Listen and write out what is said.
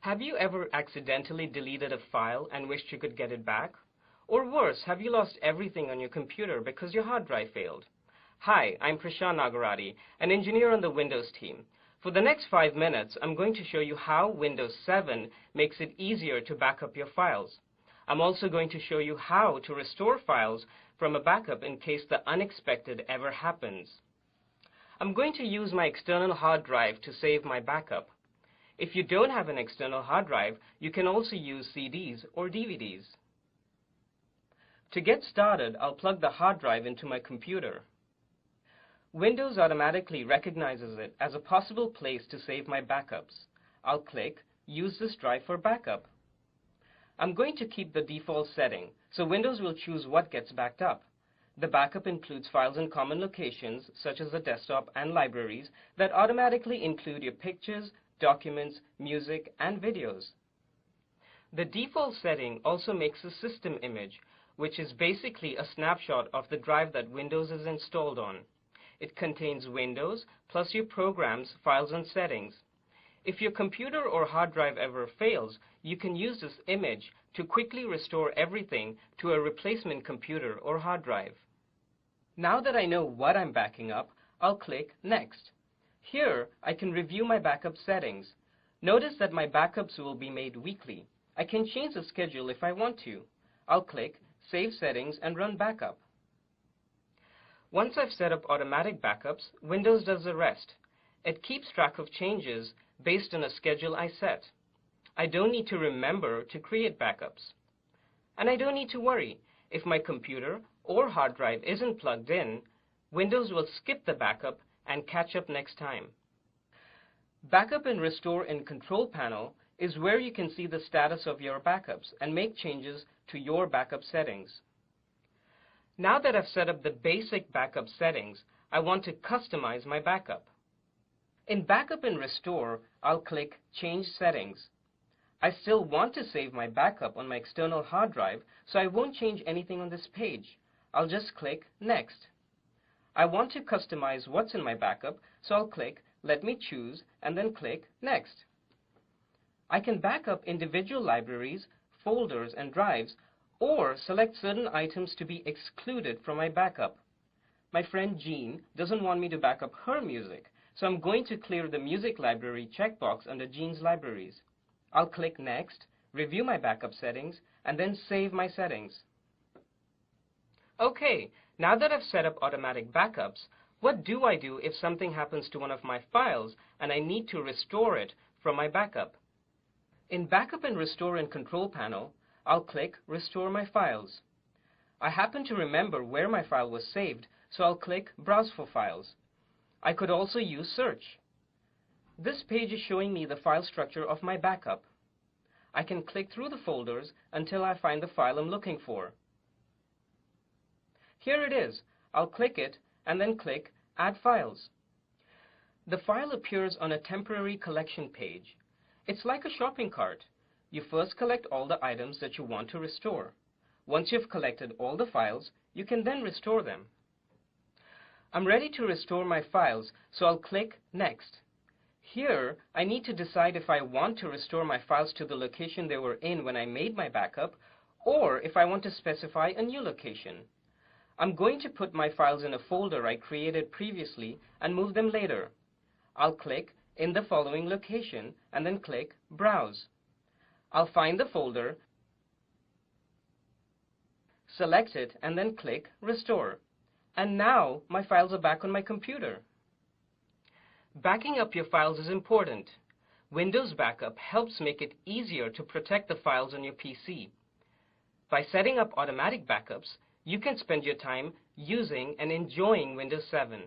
Have you ever accidentally deleted a file and wished you could get it back? Or worse, have you lost everything on your computer because your hard drive failed? Hi, I'm Prashant Nagarati, an engineer on the Windows team. For the next 5 minutes, I'm going to show you how Windows 7 makes it easier to back up your files. I'm also going to show you how to restore files from a backup in case the unexpected ever happens. I'm going to use my external hard drive to save my backup. If you don't have an external hard drive, you can also use CDs or DVDs. To get started, I'll plug the hard drive into my computer. Windows automatically recognizes it as a possible place to save my backups. I'll click Use this drive for backup. I'm going to keep the default setting, so Windows will choose what gets backed up. The backup includes files in common locations, such as the desktop and libraries, that automatically include your pictures, documents, music, and videos. The default setting also makes a system image, which is basically a snapshot of the drive that Windows is installed on. It contains Windows, plus your programs, files, and settings. If your computer or hard drive ever fails, you can use this image to quickly restore everything to a replacement computer or hard drive. Now that I know what I'm backing up, I'll click Next. Here, I can review my backup settings. Notice that my backups will be made weekly. I can change the schedule if I want to. I'll click Save Settings and Run Backup. Once I've set up automatic backups, Windows does the rest. It keeps track of changes based on a schedule I set. I don't need to remember to create backups. And I don't need to worry. If my computer or hard drive isn't plugged in, Windows will skip the backup and catch up next time. Backup and Restore in Control Panel is where you can see the status of your backups and make changes to your backup settings. Now that I've set up the basic backup settings, I want to customize my backup. In Backup and Restore, I'll click Change Settings. I still want to save my backup on my external hard drive, so I won't change anything on this page. I'll just click Next. I want to customize what's in my backup, so I'll click Let me choose and then click Next. I can back up individual libraries, folders, and drives, or select certain items to be excluded from my backup. My friend Jean doesn't want me to back up her music, so I'm going to clear the music library checkbox under Jean's libraries. I'll click Next, review my backup settings, and then save my settings. Okay, now that I've set up automatic backups, what do I do if something happens to one of my files and I need to restore it from my backup? In Backup and Restore in Control Panel, I'll click Restore My Files. I happen to remember where my file was saved, so I'll click Browse for Files. I could also use Search. This page is showing me the file structure of my backup. I can click through the folders until I find the file I'm looking for. Here it is. I'll click it and then click Add Files. The file appears on a temporary collection page. It's like a shopping cart. You first collect all the items that you want to restore. Once you've collected all the files, you can then restore them. I'm ready to restore my files, so I'll click Next. Here, I need to decide if I want to restore my files to the location they were in when I made my backup, or if I want to specify a new location. I'm going to put my files in a folder I created previously and move them later. I'll click in the following location and then click Browse. I'll find the folder, select it, and then click Restore. And now my files are back on my computer. Backing up your files is important. Windows Backup helps make it easier to protect the files on your PC. By setting up automatic backups, you can spend your time using and enjoying Windows 7.